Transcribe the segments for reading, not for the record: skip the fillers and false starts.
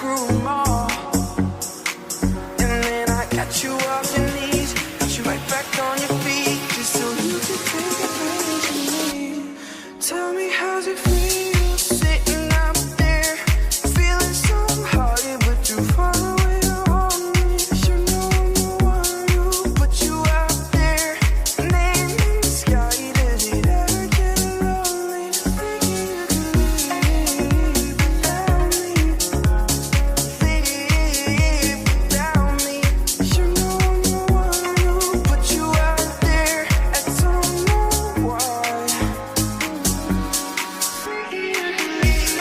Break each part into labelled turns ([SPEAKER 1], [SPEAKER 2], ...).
[SPEAKER 1] through them all. And then I got you off your knees, got you right back on your feet, just so you could take advantage of me. Tell me, how's it feel sitting up there, feeling so hard but too far away to hold me? You know I'm the one who put you out there, name in the sky. Does it ever get lonely thinking you could live without me? Live without me. You know I'm the one who put you out there. I don't know why. Thinking you could live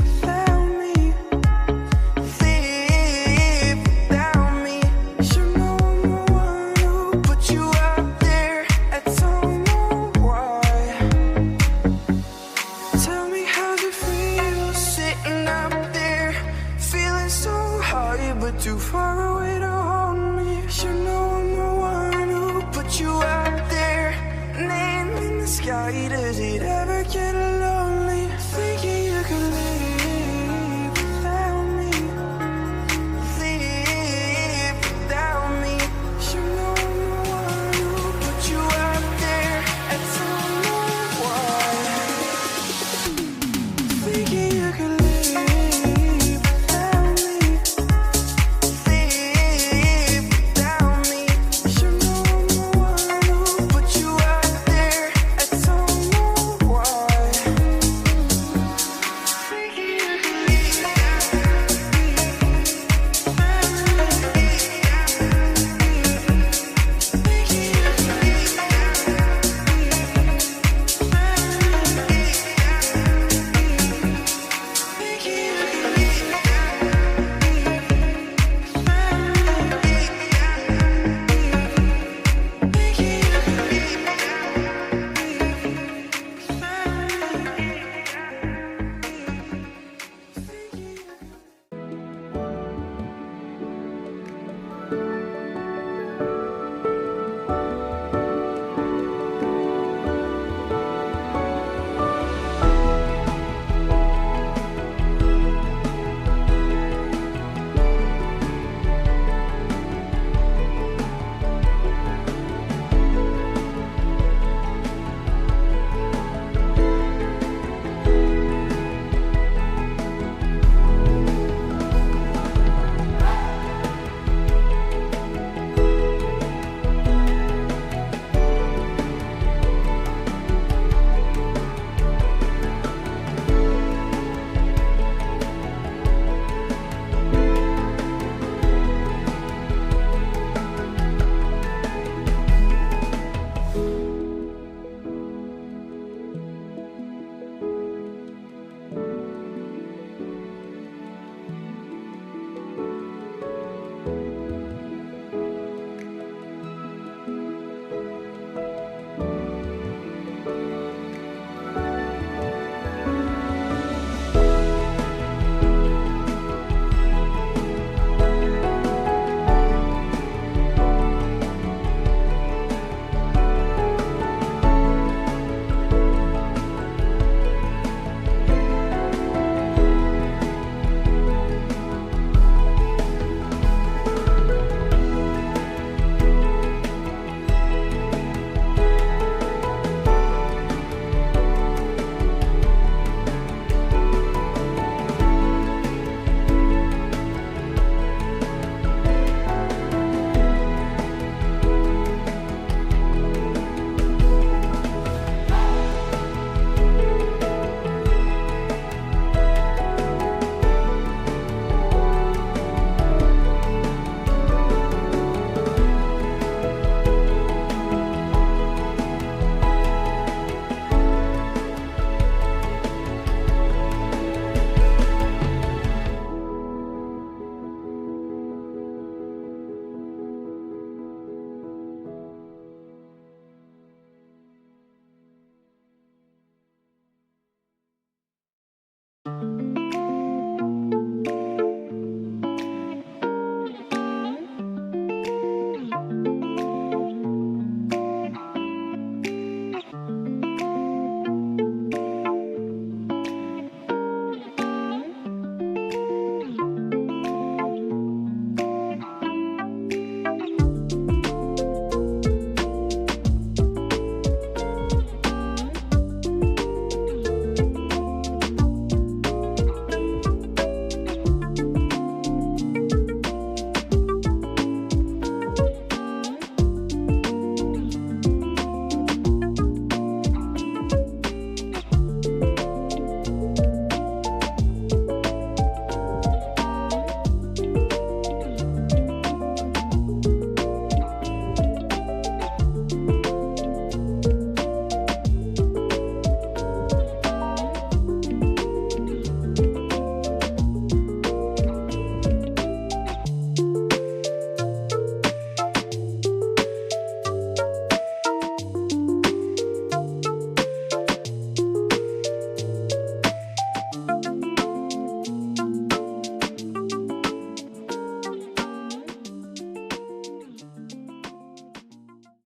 [SPEAKER 1] without me. Live without me. You know I'm the one who put you out there. I don't know why. Tell me, how's it feel sitting up there, feeling so high but too far away to hold me? You know I'm the one who put you out there, name in the sky. Does it ever get